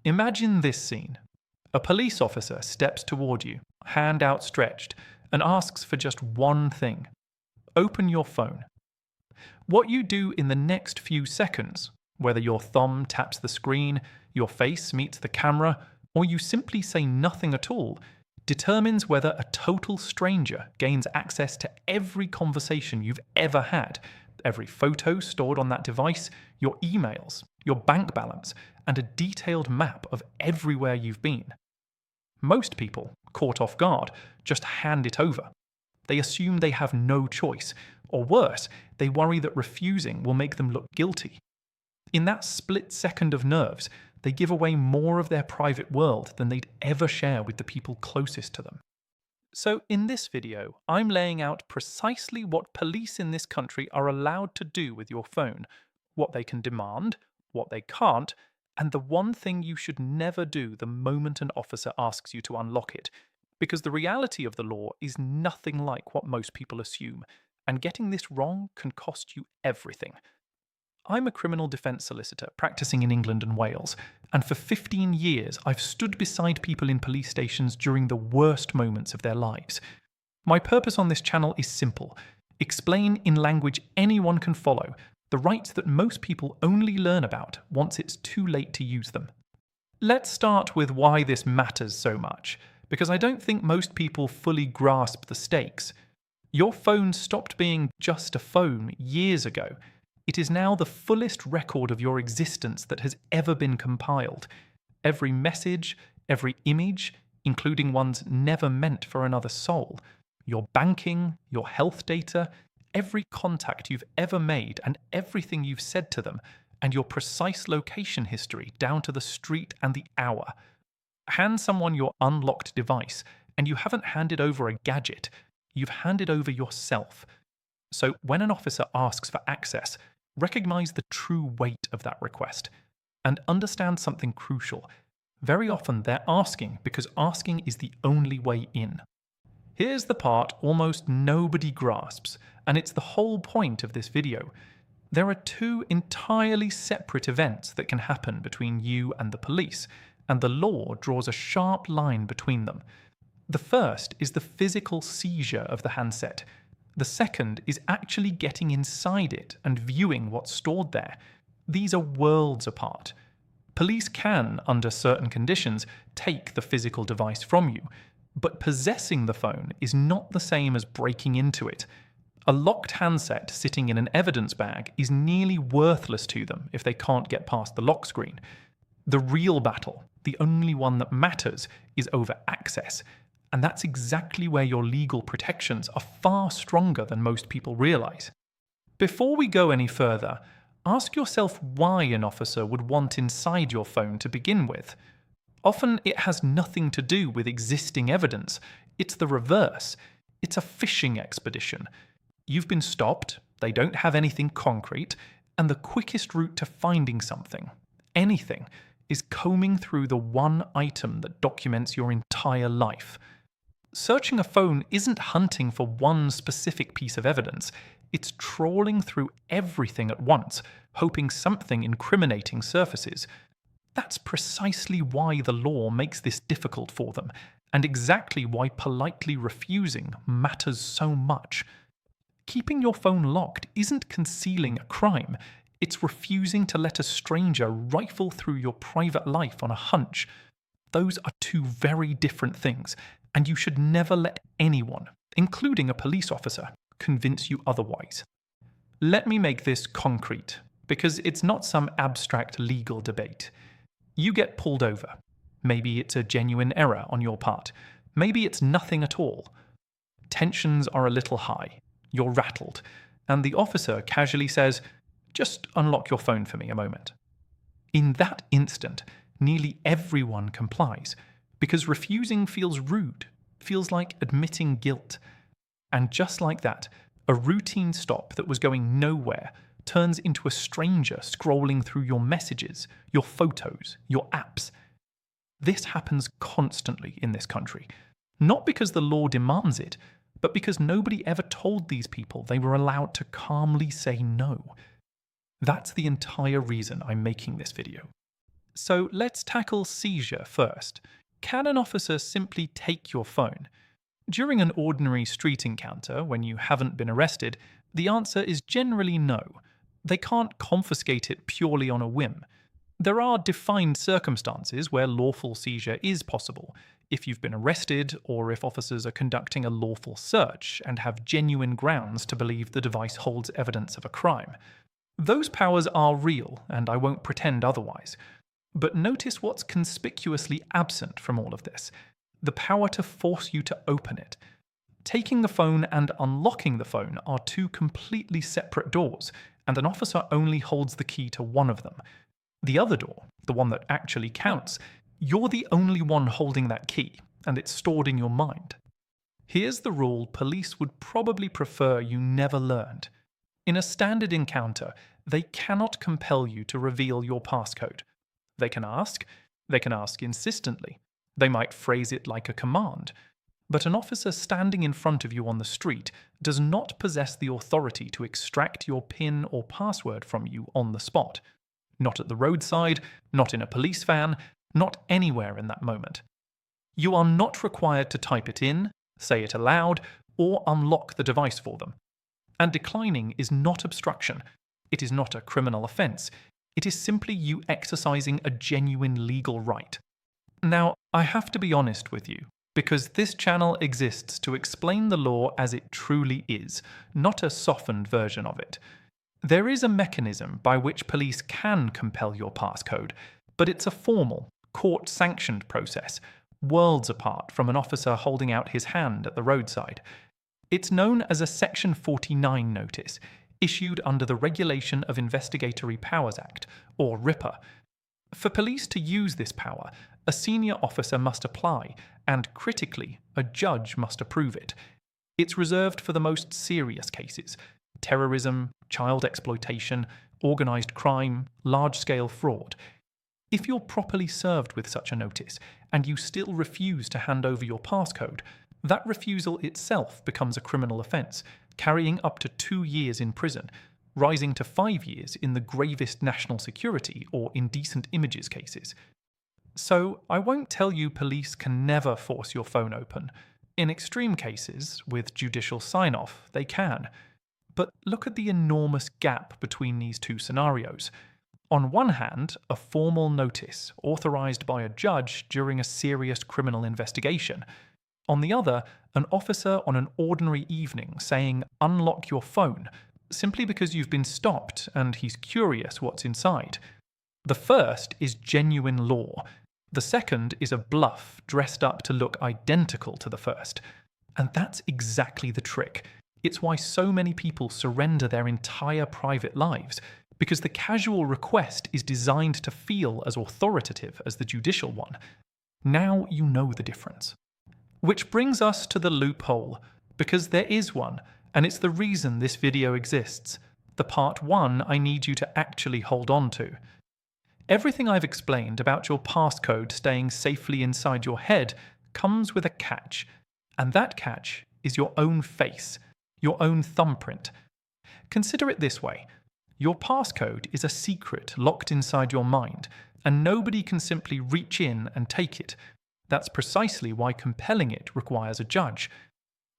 Imagine this scene. A police officer steps toward you, hand outstretched, and asks for just one thing. Open your phone. What you do in the next few seconds, whether your thumb taps the screen, your face meets the camera, or you simply say nothing at all, determines whether a total stranger gains access to every conversation you've ever had, every photo stored on that device, your emails, your bank balance, and a detailed map of everywhere you've been. Most people, caught off guard, just hand it over. They assume they have no choice, or worse, they worry that refusing will make them look guilty. In that split second of nerves, they give away more of their private world than they'd ever share with the people closest to them. So in this video, I'm laying out precisely what police in this country are allowed to do with your phone, what they can demand, what they can't, and the one thing you should never do the moment an officer asks you to unlock it, because the reality of the law is nothing like what most people assume, and getting this wrong can cost you everything. I'm a criminal defence solicitor practicing in England and Wales, and for 15 years I've stood beside people in police stations during the worst moments of their lives. My purpose on this channel is simple: explain in language anyone can follow the rights that most people only learn about once it's too late to use them. Let's start with why this matters so much, because I don't think most people fully grasp the stakes. Your phone stopped being just a phone years ago. It is now the fullest record of your existence that has ever been compiled. Every message, every image, including ones never meant for another soul, your banking, your health data, every contact you've ever made and everything you've said to them, and your precise location history down to the street and the hour. Hand someone your unlocked device, and you haven't handed over a gadget, you've handed over yourself. So when an officer asks for access, recognize the true weight of that request, and understand something crucial. Very often they're asking because asking is the only way in. Here's the part almost nobody grasps, and it's the whole point of this video. There are two entirely separate events that can happen between you and the police, and the law draws a sharp line between them. The first is the physical seizure of the handset. The second is actually getting inside it and viewing what's stored there. These are worlds apart. Police can, under certain conditions, take the physical device from you, but possessing the phone is not the same as breaking into it. A locked handset sitting in an evidence bag is nearly worthless to them if they can't get past the lock screen. The real battle, the only one that matters, is over access. And that's exactly where your legal protections are far stronger than most people realize. Before we go any further, ask yourself why an officer would want inside your phone to begin with. Often it has nothing to do with existing evidence. It's the reverse. It's a fishing expedition. You've been stopped, they don't have anything concrete, and the quickest route to finding something, anything, is combing through the one item that documents your entire life. Searching a phone isn't hunting for one specific piece of evidence. It's trawling through everything at once, hoping something incriminating surfaces. That's precisely why the law makes this difficult for them, and exactly why politely refusing matters so much. Keeping your phone locked isn't concealing a crime. It's refusing to let a stranger rifle through your private life on a hunch. Those are two very different things, and you should never let anyone, including a police officer, convince you otherwise. Let me make this concrete, because it's not some abstract legal debate. You get pulled over. Maybe it's a genuine error on your part. Maybe it's nothing at all. Tensions are a little high. You're rattled, and the officer casually says, "Just unlock your phone for me a moment." In that instant, nearly everyone complies, because refusing feels rude, feels like admitting guilt. And just like that, a routine stop that was going nowhere turns into a stranger scrolling through your messages, your photos, your apps. This happens constantly in this country, not because the law demands it, but because nobody ever told these people they were allowed to calmly say no. That's the entire reason I'm making this video. So let's tackle seizure first. Can an officer simply take your phone? During an ordinary street encounter, when you haven't been arrested, the answer is generally no. They can't confiscate it purely on a whim. There are defined circumstances where lawful seizure is possible, if you've been arrested or if officers are conducting a lawful search and have genuine grounds to believe the device holds evidence of a crime. Those powers are real, and I won't pretend otherwise. But notice what's conspicuously absent from all of this: the power to force you to open it. Taking the phone and unlocking the phone are two completely separate doors, and an officer only holds the key to one of them. The other door, the one that actually counts, you're the only one holding that key, and it's stored in your mind. Here's the rule police would probably prefer you never learned. In a standard encounter, they cannot compel you to reveal your passcode. They can ask insistently. They might phrase it like a command. But an officer standing in front of you on the street does not possess the authority to extract your PIN or password from you on the spot. Not at the roadside, not in a police van, not anywhere in that moment. You are not required to type it in, say it aloud, or unlock the device for them. And declining is not obstruction. It is not a criminal offence. It is simply you exercising a genuine legal right. Now, I have to be honest with you, because this channel exists to explain the law as it truly is, not a softened version of it. There is a mechanism by which police can compel your passcode, but it's a formal, court-sanctioned process, worlds apart from an officer holding out his hand at the roadside. It's known as a Section 49 notice, issued under the Regulation of Investigatory Powers Act, or RIPA. For police to use this power, a senior officer must apply, and critically, a judge must approve it. It's reserved for the most serious cases: terrorism, child exploitation, organised crime, large-scale fraud. If you're properly served with such a notice, and you still refuse to hand over your passcode, that refusal itself becomes a criminal offence, carrying up to 2 years in prison, rising to 5 years in the gravest national security or indecent images cases. So, I won't tell you police can never force your phone open. In extreme cases, with judicial sign-off, they can. But look at the enormous gap between these two scenarios. On one hand, a formal notice, authorised by a judge during a serious criminal investigation. On the other, an officer on an ordinary evening saying, "Unlock your phone," simply because you've been stopped and he's curious what's inside. The first is genuine law. The second is a bluff dressed up to look identical to the first. And that's exactly the trick. It's why so many people surrender their entire private lives, because the casual request is designed to feel as authoritative as the judicial one. Now you know the difference. Which brings us to the loophole, because there is one, and it's the reason this video exists. The part 1 I need you to actually hold on to. Everything I've explained about your passcode staying safely inside your head comes with a catch, and that catch is your own face, your own thumbprint. Consider it this way. Your passcode is a secret locked inside your mind, and nobody can simply reach in and take it. That's precisely why compelling it requires a judge.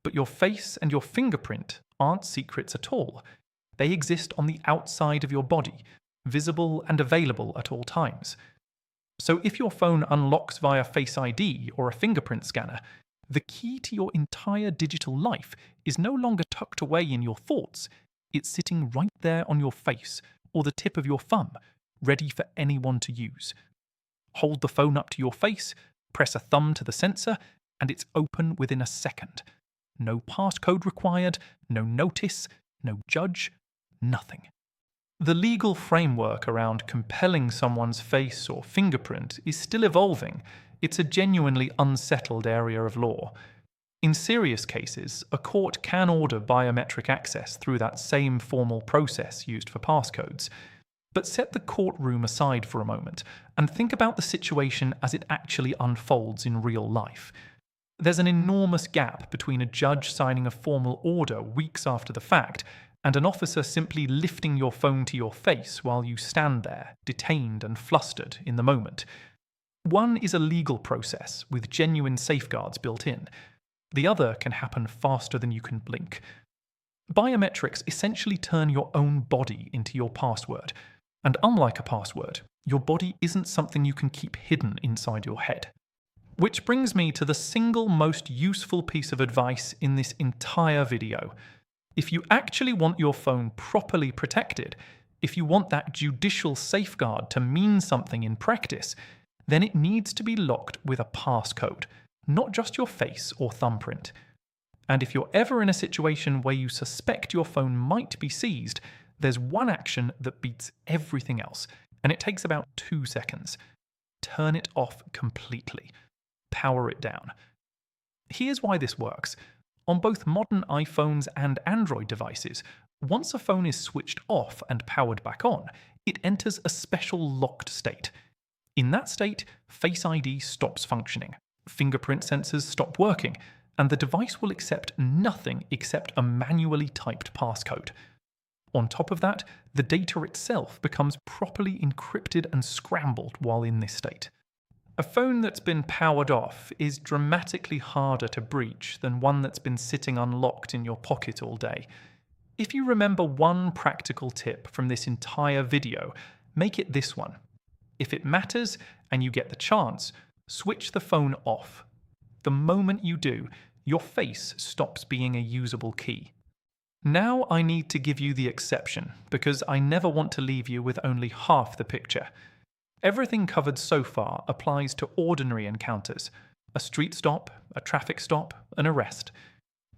But your face and your fingerprint aren't secrets at all. They exist on the outside of your body, visible and available at all times. So if your phone unlocks via Face ID or a fingerprint scanner, the key to your entire digital life is no longer tucked away in your thoughts. It's sitting right there on your face or the tip of your thumb, ready for anyone to use. Hold the phone up to your face, press a thumb to the sensor, and it's open within a second. No passcode required, no notice, no judge, nothing. The legal framework around compelling someone's face or fingerprint is still evolving. It's a genuinely unsettled area of law. In serious cases, a court can order biometric access through that same formal process used for passcodes. But set the courtroom aside for a moment and think about the situation as it actually unfolds in real life. There's an enormous gap between a judge signing a formal order weeks after the fact and an officer simply lifting your phone to your face while you stand there, detained and flustered in the moment. One is a legal process with genuine safeguards built in. The other can happen faster than you can blink. Biometrics essentially turn your own body into your password, and unlike a password, your body isn't something you can keep hidden inside your head. Which brings me to the single most useful piece of advice in this entire video. If you actually want your phone properly protected, if you want that judicial safeguard to mean something in practice, then it needs to be locked with a passcode, not just your face or thumbprint. And if you're ever in a situation where you suspect your phone might be seized, there's one action that beats everything else, and it takes about 2 seconds. Turn it off completely. Power it down. Here's why this works. On both modern iPhones and Android devices, once a phone is switched off and powered back on, it enters a special locked state. In that state, Face ID stops functioning, fingerprint sensors stop working, and the device will accept nothing except a manually typed passcode. On top of that, the data itself becomes properly encrypted and scrambled while in this state. A phone that's been powered off is dramatically harder to breach than one that's been sitting unlocked in your pocket all day. If you remember one practical tip from this entire video, make it this one. If it matters and you get the chance, switch the phone off. The moment you do, your face stops being a usable key. Now I need to give you the exception, because I never want to leave you with only half the picture. Everything covered so far applies to ordinary encounters: a street stop, a traffic stop, an arrest.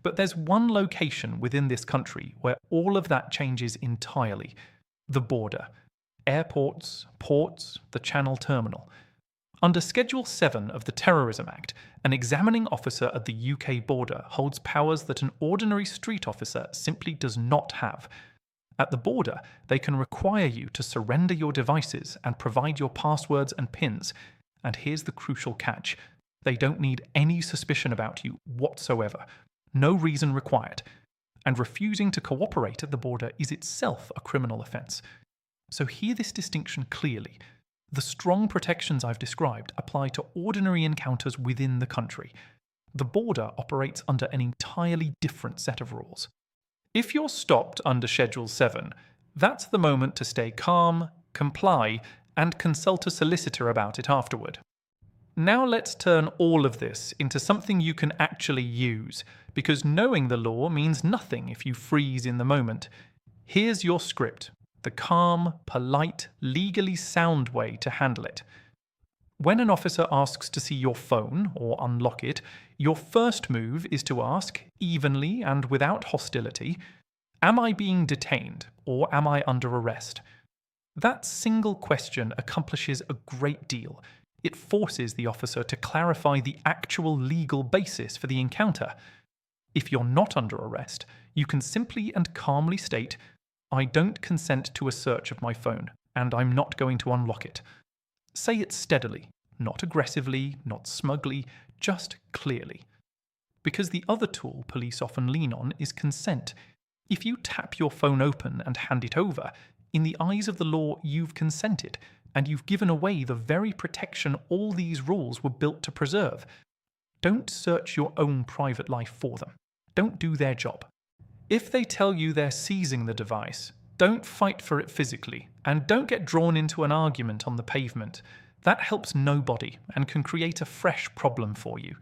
But there's one location within this country where all of that changes entirely: the border. Airports, ports, the Channel Terminal. Under Schedule 7 of the Terrorism Act, an examining officer at the UK border holds powers that an ordinary street officer simply does not have. At the border, they can require you to surrender your devices and provide your passwords and PINs. And here's the crucial catch: they don't need any suspicion about you whatsoever. No reason required. And refusing to cooperate at the border is itself a criminal offence. So hear this distinction clearly. The strong protections I've described apply to ordinary encounters within the country. The border operates under an entirely different set of rules. If you're stopped under Schedule 7, that's the moment to stay calm, comply, and consult a solicitor about it afterward. Now let's turn all of this into something you can actually use, because knowing the law means nothing if you freeze in the moment. Here's your script, the calm, polite, legally sound way to handle it. When an officer asks to see your phone or unlock it, your first move is to ask, evenly and without hostility, "Am I being detained or am I under arrest?" That single question accomplishes a great deal. It forces the officer to clarify the actual legal basis for the encounter. If you're not under arrest, you can simply and calmly state, "I don't consent to a search of my phone, and I'm not going to unlock it." Say it steadily, not aggressively, not smugly, just clearly. Because the other tool police often lean on is consent. If you tap your phone open and hand it over, in the eyes of the law you've consented, and you've given away the very protection all these rules were built to preserve. Don't search your own private life for them. Don't do their job. If they tell you they're seizing the device, don't fight for it physically, and don't get drawn into an argument on the pavement. That helps nobody and can create a fresh problem for you.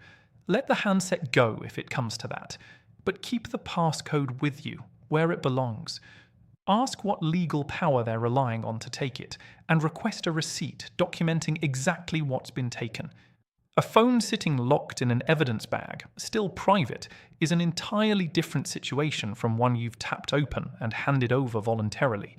Let the handset go if it comes to that, but keep the passcode with you, where it belongs. Ask what legal power they're relying on to take it, and request a receipt documenting exactly what's been taken. A phone sitting locked in an evidence bag, still private, is an entirely different situation from one you've tapped open and handed over voluntarily.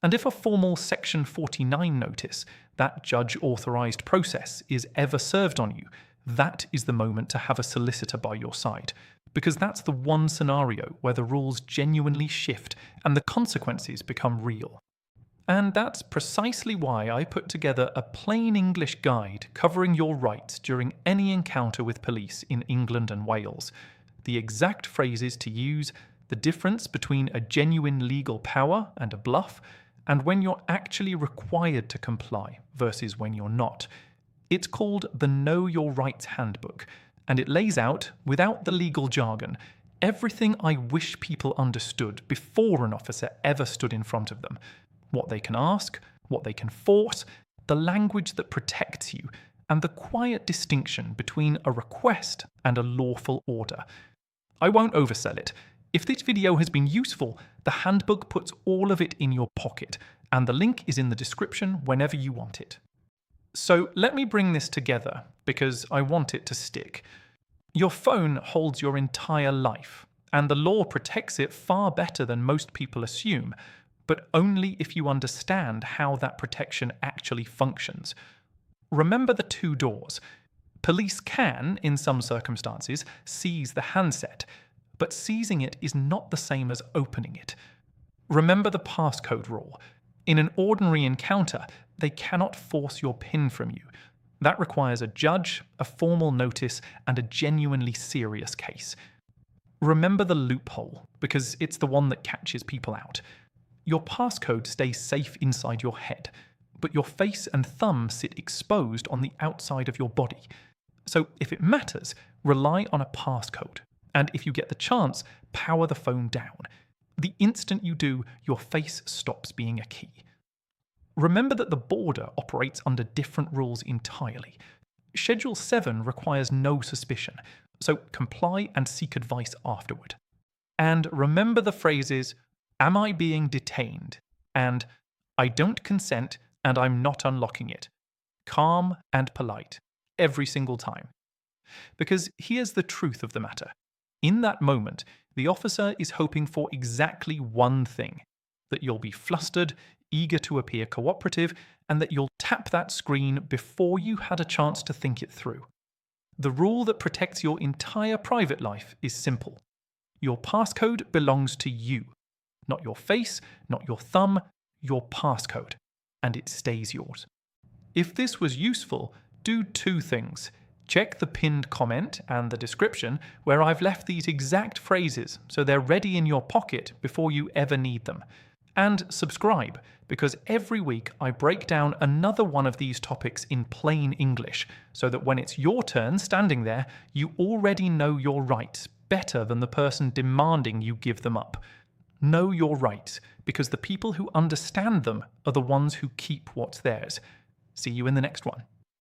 And if a formal Section 49 notice, that judge-authorised process, is ever served on you, that is the moment to have a solicitor by your side, because that's the one scenario where the rules genuinely shift and the consequences become real. And that's precisely why I put together a plain English guide covering your rights during any encounter with police in England and Wales. The exact phrases to use, the the difference between a genuine legal power and a bluff, and when you're actually required to comply versus when you're not. It's called the Know Your Rights Handbook, and it lays out, without the legal jargon, everything I wish people understood before an officer ever stood in front of them. What they can ask, what they can force, the language that protects you, and the quiet distinction between a request and a lawful order. I won't oversell it. If this video has been useful, the handbook puts all of it in your pocket, and the link is in the description whenever you want it. So let me bring this together, because I want it to stick. Your phone holds your entire life, and the law protects it far better than most people assume, but only if you understand how that protection actually functions. Remember the two doors. Police can, in some circumstances, seize the handset, but seizing it is not the same as opening it. Remember the passcode rule. In an ordinary encounter, they cannot force your PIN from you. That requires a judge, a formal notice, and a genuinely serious case. Remember the loophole, because it's the one that catches people out. Your passcode stays safe inside your head, but your face and thumb sit exposed on the outside of your body. So if it matters, rely on a passcode. And if you get the chance, power the phone down. The instant you do, your face stops being a key. Remember that the border operates under different rules entirely. Schedule 7 requires no suspicion, so comply and seek advice afterward. And remember the phrases, "Am I being detained?" and "I don't consent and I'm not unlocking it." Calm and polite, every single time. Because here's the truth of the matter. In that moment, the officer is hoping for exactly one thing: that you'll be flustered, eager to appear cooperative, and that you'll tap that screen before you had a chance to think it through. The rule that protects your entire private life is simple. Your passcode belongs to you. Not your face, not your thumb, your passcode. And it stays yours. If this was useful, do two things. Check the pinned comment and the description where I've left these exact phrases so they're ready in your pocket before you ever need them. And subscribe, because every week I break down another one of these topics in plain English, so that when it's your turn standing there, you already know your rights better than the person demanding you give them up. Know your rights, because the people who understand them are the ones who keep what's theirs. See you in the next one.